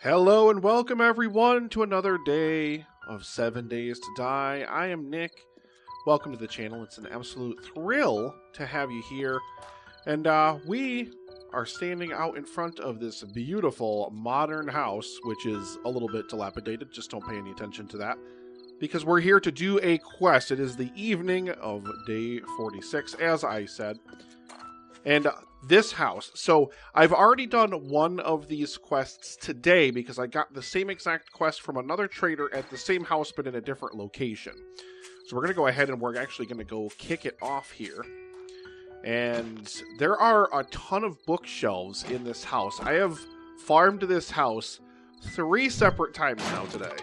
Hello and welcome everyone to another day of 7 Days to Die. I am Nick. Welcome to the channel. It's an absolute thrill to have you here. And we are standing out in front of this beautiful modern house, which is a little bit dilapidated. Just don't pay any attention to that. Because we're here to do a quest. It is the evening of day 46, as I said. And this house. So I've already done one of these quests today because I got the same exact quest from another trader at the same house but in a different location. So we're going to go ahead and we're actually going to go kick it off here. And there are a ton of bookshelves in this house. I have farmed this house 3 separate times now today.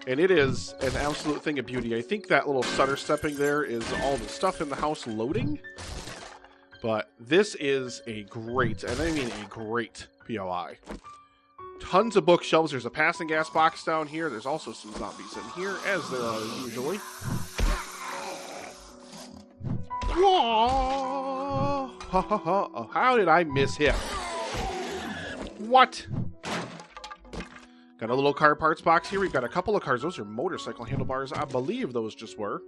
And it is an absolute thing of beauty. I think that little stutter stepping there is all the stuff in the house loading. But this is a great, and I mean a great POI. Tons of bookshelves. There's a passing gas box down here. There's also some zombies in here, as there are usually. Whoa! Ha ha ha. How did I miss him? What? Got a little car parts box here. We've got a couple of cars. Those are motorcycle handlebars. I believe those just were.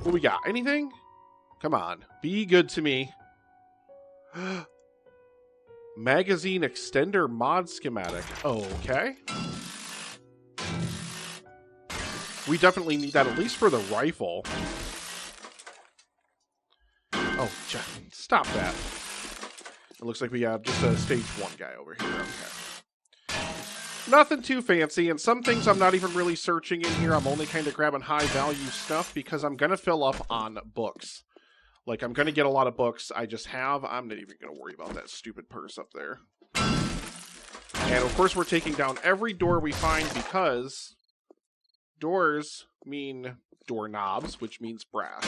What we got? Anything? Come on, be good to me. Magazine extender mod schematic. Okay. We definitely need that, at least for the rifle. Oh, stop that. It looks like we have just a stage 1 guy over here. Okay. Nothing too fancy, and some things I'm not even really searching in here. I'm only kind of grabbing high value stuff because I'm going to fill up on books. Like, I'm going to get a lot of books. I'm not even going to worry about that stupid purse up there. And, of course, we're taking down every door we find because doors mean doorknobs, which means brass.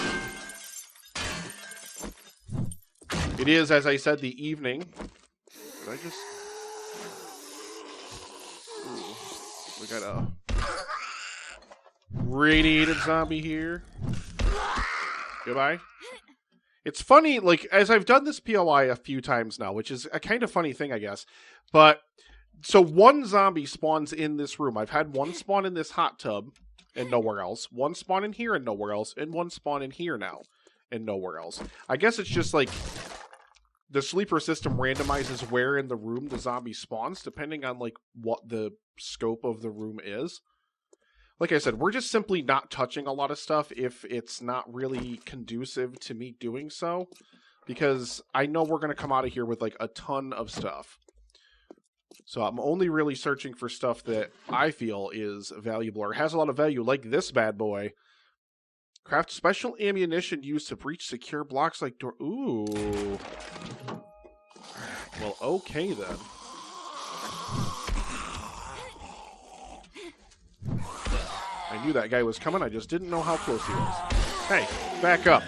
It is, as I said, the evening. Did I just... Ooh, we got a radiated zombie here. Goodbye. It's funny, like, as I've done this POI a few times now, which is a kind of funny thing, I guess. But, so one zombie spawns in this room. I've had one spawn in this hot tub and nowhere else. One spawn in here and nowhere else. And one spawn in here now and nowhere else. I guess it's just like the sleeper system randomizes where in the room the zombie spawns, depending on, like, what the scope of the room is. Like I said, we're just simply not touching a lot of stuff if it's not really conducive to me doing so. Because I know we're going to come out of here with, like, a ton of stuff. So I'm only really searching for stuff that I feel is valuable or has a lot of value, like this bad boy. Craft special ammunition used to breach secure blocks like door... Ooh. Well, okay then. I knew that guy was coming, I just didn't know how close he was. Hey, back up.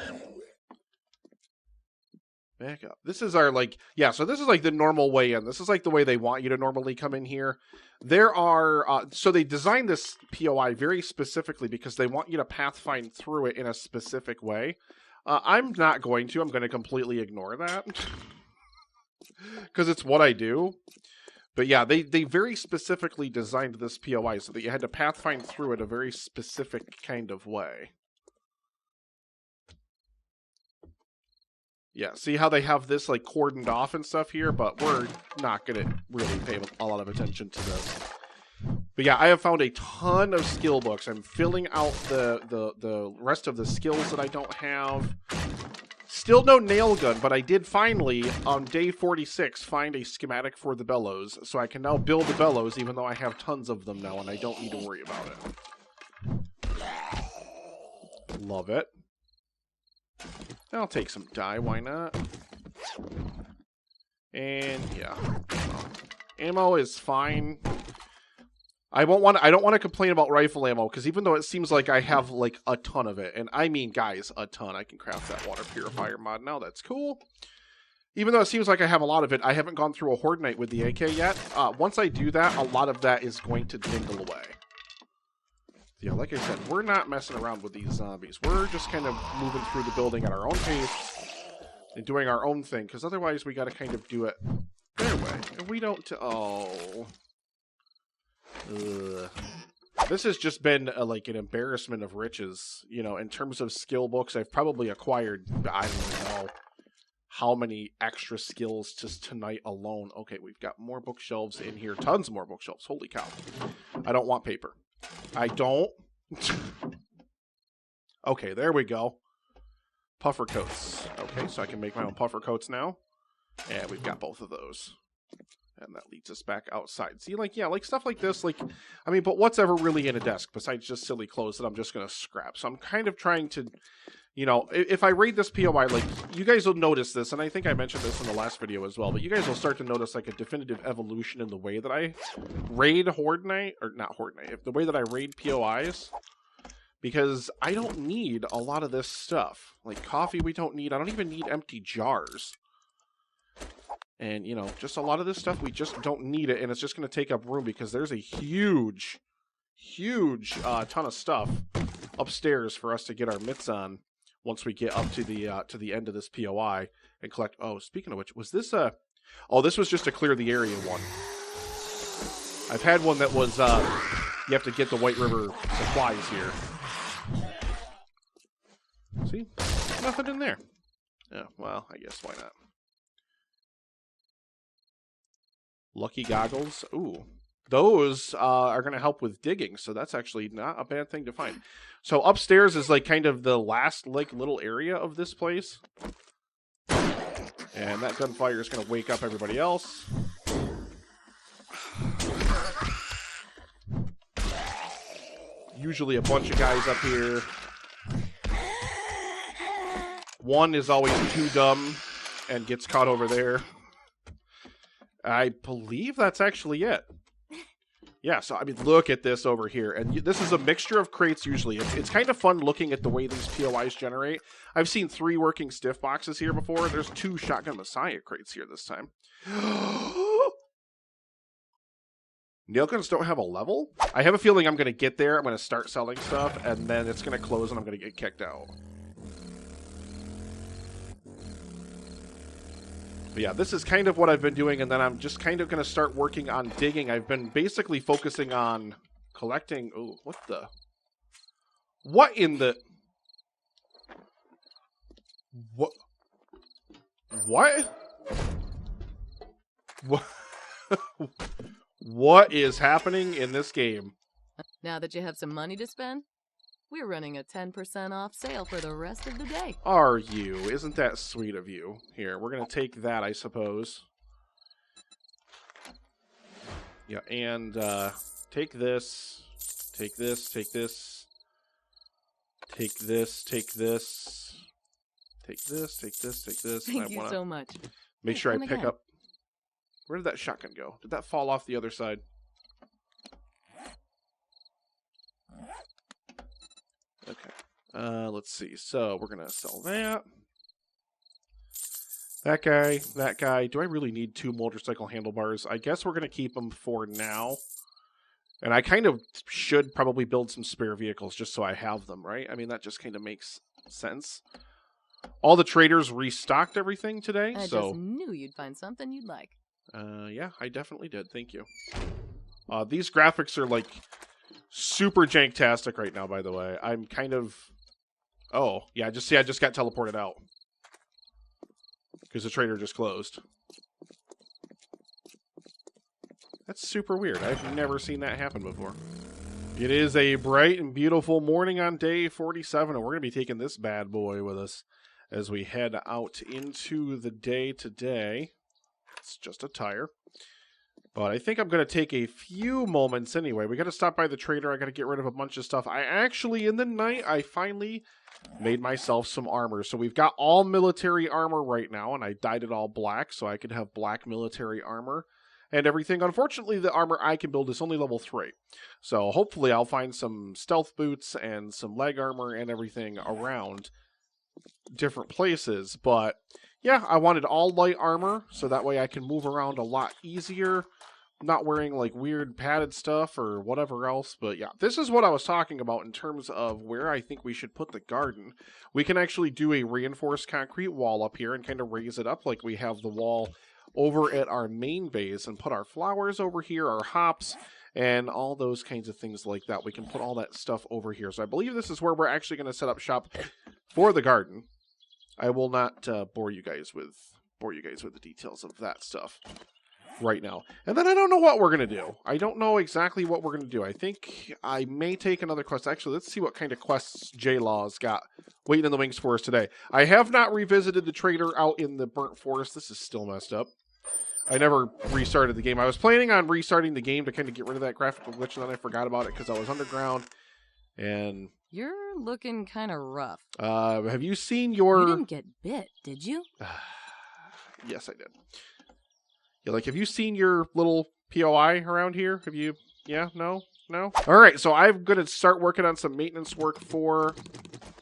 Back up. This is our, like, yeah, so this is like the normal way in. This is like the way they want you to normally come in here. There are, so they designed this POI very specifically because they want you to pathfind through it in a specific way. I'm not going to. I'm going to completely ignore that. Because it's what I do. But yeah, they very specifically designed this POI so that you had to pathfind through it a very specific kind of way. Yeah, see how they have this, like, cordoned off and stuff here? But we're not going to really pay a lot of attention to this. But yeah, I have found a ton of skill books. I'm filling out the rest of the skills that I don't have. Still no nail gun, but I did finally, on day 46, find a schematic for the bellows. So I can now build the bellows, even though I have tons of them now, and I don't need to worry about it. Love it. I'll take some dye, why not? And, yeah. Ammo is fine. I don't want to complain about rifle ammo, because even though it seems like I have, like, a ton of it, and I mean, guys, a ton. I can craft that water purifier mod now. That's cool. Even though it seems like I have a lot of it, I haven't gone through a Horde Night with the AK yet. Once I do that, a lot of that is going to dwindle away. Yeah, like I said, we're not messing around with these zombies. We're just kind of moving through the building at our own pace and doing our own thing, because otherwise we got to kind of do it their way. And we don't... Oh. Ugh. This has just been like an embarrassment of riches. You know, in terms of skill books, I've probably acquired, I don't even know how many extra skills just tonight alone. Okay, we've got more bookshelves in here. Tons more bookshelves. Holy cow. I don't want paper. I don't. Okay, there we go. Puffer coats. Okay, so I can make my own puffer coats now. And we've got both of those. And that leads us back outside. See, like, yeah, like stuff like this, like, I mean, but what's ever really in a desk besides just silly clothes that I'm just going to scrap? So I'm kind of trying to, you know, if I raid this POI, like, you guys will notice this, and I think I mentioned this in the last video as well, but you guys will start to notice, like, a definitive evolution in the way that I raid Horde Night, or not Horde Night, the way that I raid POIs, because I don't need a lot of this stuff. Like, coffee we don't need. I don't even need empty jars. And, you know, just a lot of this stuff, we just don't need it, and it's just going to take up room because there's a huge ton of stuff upstairs for us to get our mitts on once we get up to the end of this POI and collect. Oh, speaking of which, was this a... Oh, this was just to clear the area one. I've had one that was, you have to get the White River supplies here. See? Nothing in there. Yeah, well, I guess why not? Lucky goggles. Ooh. Those are going to help with digging, so that's actually not a bad thing to find. So upstairs is like kind of the last like little area of this place. And that gunfire is going to wake up everybody else. Usually a bunch of guys up here. One is always too dumb and gets caught over there. I believe that's actually it. Yeah, so I mean, look at this over here. And this is a mixture of crates usually. It's kind of fun looking at the way these POIs generate. I've seen 3 working stiff boxes here before. There's 2 Shotgun Messiah crates here this time. Nail guns don't have a level? I have a feeling I'm going to get there. I'm going to start selling stuff, and then it's going to close and I'm going to get kicked out. But yeah, this is kind of what I've been doing, and then I'm just kind of going to start working on digging. I've been basically focusing on collecting... Oh, what the... What in the... What? What? What? What is happening in this game? Now that you have some money to spend, we're running a 10% off sale for the rest of the day. Are you? Isn't that sweet of you? Here, we're going to take that, I suppose. Yeah, and take this, take this, take this, take this, take this, take this, take this, take this. Thank you so much. Make sure I pick up... Where did that shotgun go? Did that fall off the other side? Okay. Let's see. So we're going to sell that. That guy. That guy. Do I really need 2 motorcycle handlebars? I guess we're going to keep them for now. And I kind of should probably build some spare vehicles just so I have them, right? I mean, that just kind of makes sense. All the traders restocked everything today. I just knew you'd find something you'd like. Yeah, I definitely did. Thank you. These graphics are like super janktastic right now, by the way. I'm kind of... Oh, yeah, I just got teleported out. Because the trader just closed. That's super weird. I've never seen that happen before. It is a bright and beautiful morning on day 47, and we're going to be taking this bad boy with us as we head out into the day today. It's just a tire. But I think I'm going to take a few moments anyway. We got to stop by the trader. I got to get rid of a bunch of stuff. I actually, in the night, I finally made myself some armor. So we've got all military armor right now, and I dyed it all black so I could have black military armor and everything. Unfortunately, the armor I can build is only level 3. So hopefully I'll find some stealth boots and some leg armor and everything around different places. But yeah, I wanted all light armor so that way I can move around a lot easier. Not wearing like weird padded stuff or whatever else. But yeah, this is what I was talking about in terms of where I think we should put the garden. We can actually do a reinforced concrete wall up here and kind of raise it up like we have the wall over at our main base and put our flowers over here, our hops, and all those kinds of things like that. We can put all that stuff over here. So I believe this is where we're actually going to set up shop for the garden. I will not bore you guys with the details of that stuff right now. And then I don't know what we're going to do. I don't know exactly what we're going to do. I think I may take another quest. Actually, let's see what kind of quests J-Law's got waiting in the wings for us today. I have not revisited the trader out in the burnt forest. This is still messed up. I never restarted the game. I was planning on restarting the game to kind of get rid of that graphical glitch, and then I forgot about it because I was underground. And you're looking kind of rough. Have you seen your... You didn't get bit, did you? Yes, I did. Yeah, like, have you seen your little POI around here? Have you... Yeah? No? No? All right, so I'm going to start working on some maintenance work for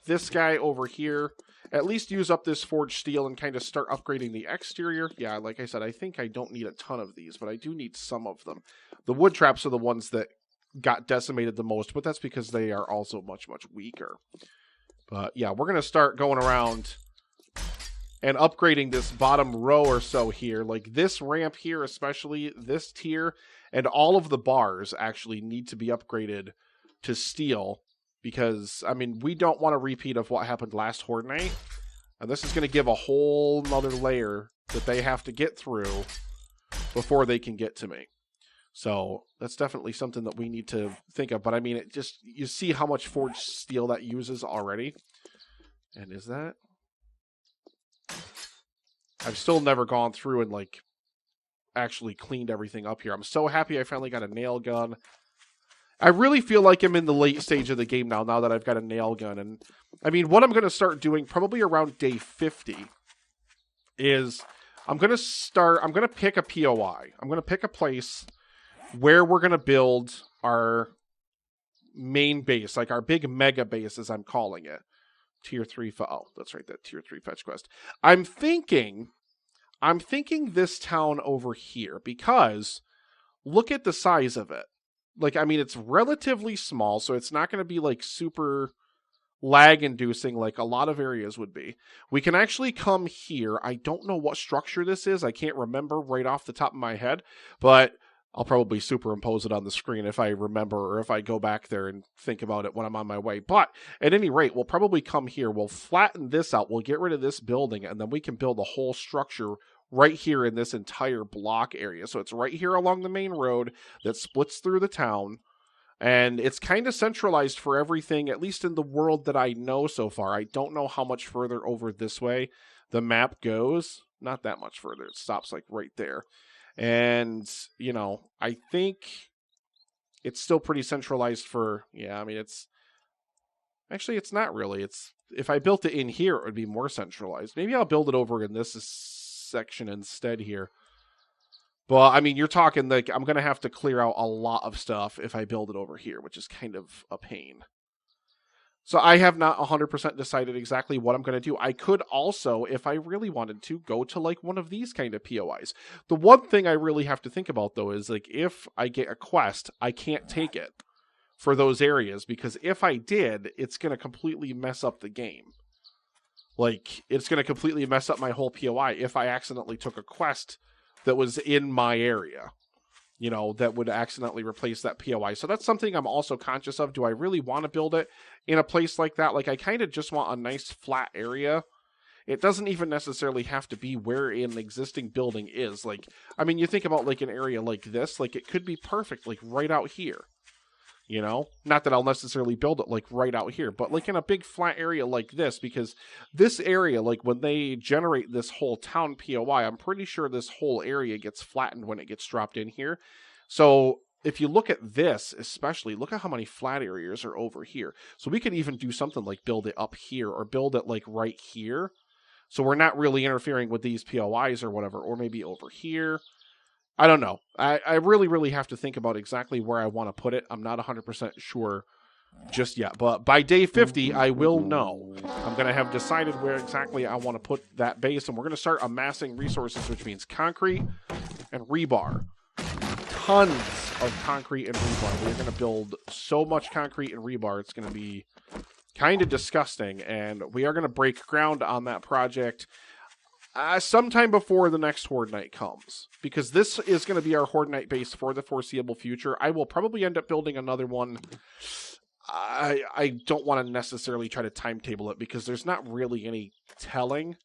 this guy over here. At least use up this forged steel and kind of start upgrading the exterior. Yeah, like I said, I think I don't need a ton of these, but I do need some of them. The wood traps are the ones that got decimated the most, but that's because they are also much, much weaker. But yeah, we're going to start going around and upgrading this bottom row or so here. Like this ramp here, especially this tier, and all of the bars actually need to be upgraded to steel. Because, I mean, we don't want a repeat of what happened last Horde Night. And this is going to give a whole nother layer that they have to get through before they can get to me. So, that's definitely something that we need to think of. But, I mean, it just, you see how much forged steel that uses already. And is that... I've still never gone through and, like, actually cleaned everything up here. I'm so happy I finally got a nail gun. I really feel like I'm in the late stage of the game now that I've got a nail gun. And I mean, what I'm going to start doing probably around day 50 is I'm going to pick a POI. I'm going to pick a place where we're going to build our main base, like our big mega base, as I'm calling it. Tier 3, oh, that's right, that Tier 3 fetch quest. I'm thinking this town over here because look at the size of it. Like, I mean, it's relatively small, so it's not going to be, like, super lag-inducing like a lot of areas would be. We can actually come here. I don't know what structure this is. I can't remember right off the top of my head, but I'll probably superimpose it on the screen if I remember or if I go back there and think about it when I'm on my way. But at any rate, we'll probably come here. We'll flatten this out. We'll get rid of this building, and then we can build a whole structure right here in this entire block area. So it's right here along the main road that splits through the town. And it's kind of centralized for everything, at least in the world that I know so far. I don't know how much further over this way the map goes. Not that much further. It stops like right there. And, you know, I think it's still pretty centralized for, yeah, I mean, it's not really. It's, if I built it in here, it would be more centralized. Maybe I'll build it over in this section instead here. Well, I mean, you're talking like I'm going to have to clear out a lot of stuff if I build it over here, which is kind of a pain. So I have not 100% decided exactly what I'm going to do. I could also, if I really wanted to, go to like one of these kind of POIs. The one thing I really have to think about, though, is like if I get a quest, I can't take it for those areas, because if I did, it's going to completely mess up the game. Like, it's going to completely mess up my whole POI if I accidentally took a quest that was in my area, you know, that would accidentally replace that POI. So that's something I'm also conscious of. Do I really want to build it in a place like that? Like, I kind of just want a nice flat area. It doesn't even necessarily have to be where an existing building is. Like, I mean, you think about like an area like this, like it could be perfect, like right out here. You know, not that I'll necessarily build it like right out here, but like in a big flat area like this, because this area, like when they generate this whole town POI, I'm pretty sure this whole area gets flattened when it gets dropped in here. So if you look at this, especially, look at how many flat areas are over here. So we could even do something like build it up here or build it like right here. So we're not really interfering with these POIs or whatever, or maybe over here. I don't know. I really, really have to think about exactly where I want to put it. I'm not 100% sure just yet. But by day 50, I will know. I'm going to have decided where exactly I want to put that base. And we're going to start amassing resources, which means concrete and rebar. Tons of concrete and rebar. We're going to build so much concrete and rebar. It's going to be kind of disgusting. And we are going to break ground on that project sometime before the next Horde Night comes, because this is going to be our Horde Night base for the foreseeable future. I will probably end up building another one. I don't want to necessarily try to timetable it because there's not really any telling.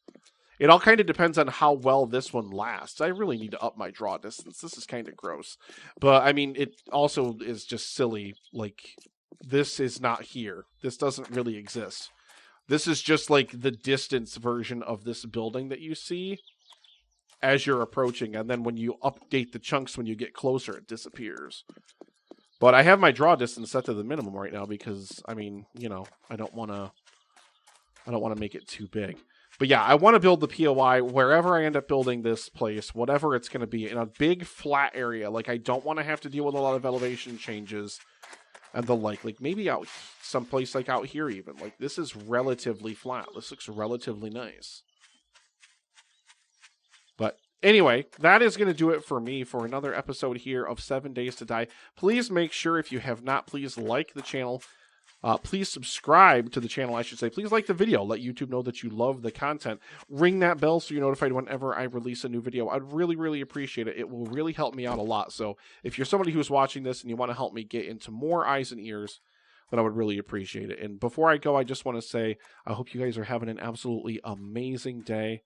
It all kind of depends on how well this one lasts. I really need to up my draw distance. This is kind of gross. But, I mean, it also is just silly. Like, this is not here. This doesn't really exist. This is just like the distance version of this building that you see as you're approaching. And then when you update the chunks, when you get closer, it disappears. But I have my draw distance set to the minimum right now because, I mean, you know, I don't want to make it too big. But yeah, I want to build the POI wherever I end up building this place, whatever it's going to be, in a big flat area. Like, I don't want to have to deal with a lot of elevation changes and the like maybe out someplace like out here even. Like, this is relatively flat. This looks relatively nice. But anyway, that is going to do it for me for another episode here of 7 Days to Die. Please make sure, if you have not, please like the channel. Please subscribe to the channel, I should say. Please like the video. Let YouTube know that you love the content. Ring that bell so you're notified whenever I release a new video. I'd really, really appreciate it. It will really help me out a lot. So if you're somebody who's watching this and you want to help me get into more eyes and ears, then I would really appreciate it. And before I go, I just want to say I hope you guys are having an absolutely amazing day.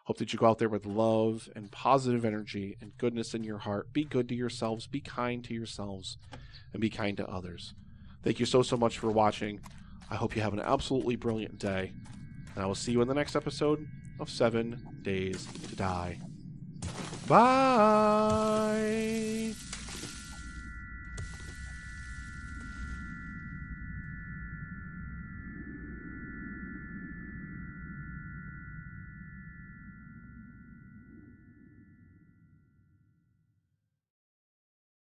Hope that you go out there with love and positive energy and goodness in your heart. Be good to yourselves. Be kind to yourselves. And be kind to others. Thank you so much for watching. I hope you have an absolutely brilliant day. And I will see you in the next episode of 7 Days to Die. Bye!